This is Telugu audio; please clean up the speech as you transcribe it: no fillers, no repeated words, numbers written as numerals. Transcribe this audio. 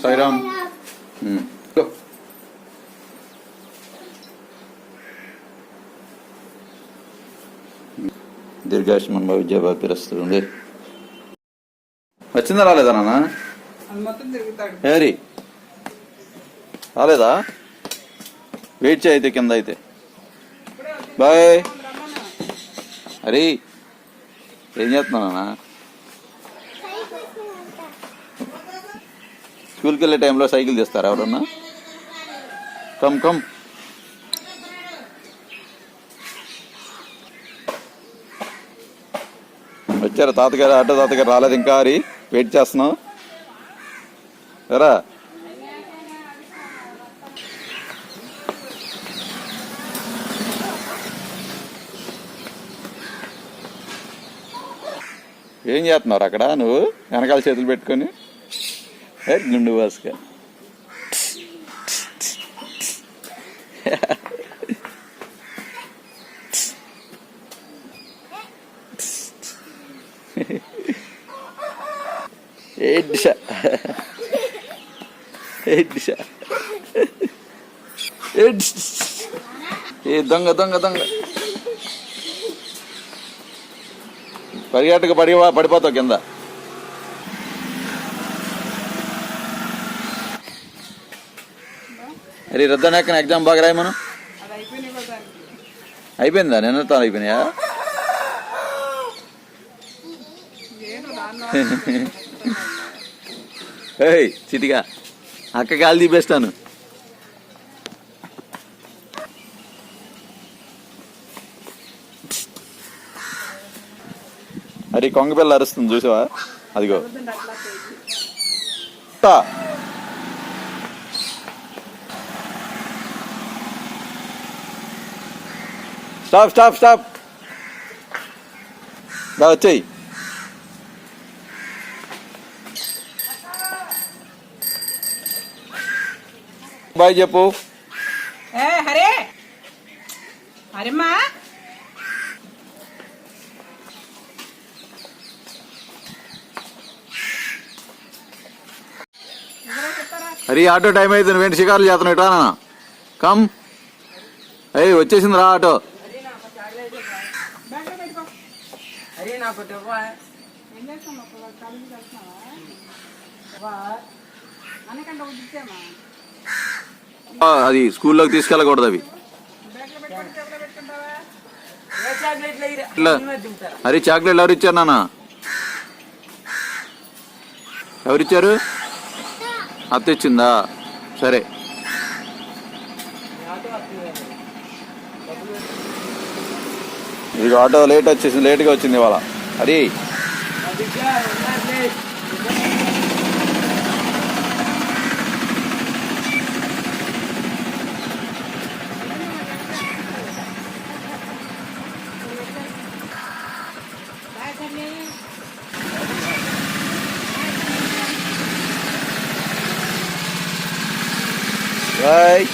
సాయిరామ్. దీర్ఘాయుష్మాన్ భవ విద్యాభిరస్తుంది. వచ్చిందా రాలేదా నాన్న? ఏరి రాలేదా? వెయిట్ చేయి అయితే కింద అయితే. బాయ్. అరే ఏం చేస్తున్నావు నాన్న? స్కూల్కి వెళ్ళే టైంలో సైకిల్ తీస్తారా ఎవరన్నా? Come come. వచ్చారా తాతగారు? ఆటో తాతగారు రాలేదు ఇంకా. హరి వెయిట్ చేస్తున్నావు ఎరా? ఏం చేస్తున్నావు అక్కడ నువ్వు వెనకాల చేతులు పెట్టుకొని? గుండు వాసుగా ఏ దొంగ దొంగ దొంగ పరిగెట్టుకు పడిపోతావు కింద. అరే రద్దనాకన ఎగ్జామ్ బాగా రాయి. మనం అయిపోయిందా? నిన్నతో అయిపోయినాయా? ఏయ్ చిటిగా అక్క కాలు తీపేస్తాను. అరే కొంగ పిల్ల అరుస్తుంది చూసావా? అదిగో. Stop stop stop. వచ్చేయి. బాయ్ చెప్పు. హరే హరేమ్మా అరే ఆటో టైం అయితే నువ్వేంటి షికారులు చేస్తున్నావు? ఇట్రా నాన్న కమ్. అయ్యి వచ్చేసింది రా ఆటో. అది స్కూల్లోకి తీసుకెళ్ళకూడదు అవి. అరే చాక్లెట్లు ఎవరు ఇచ్చారు నాన్న? ఎవరిచ్చారు? అత్త ఇచ్చిందా? సరే. ఇది ఆటో లేట్ వచ్చేసింది, లేట్గా వచ్చింది ఇవాళ. అది బాయ్.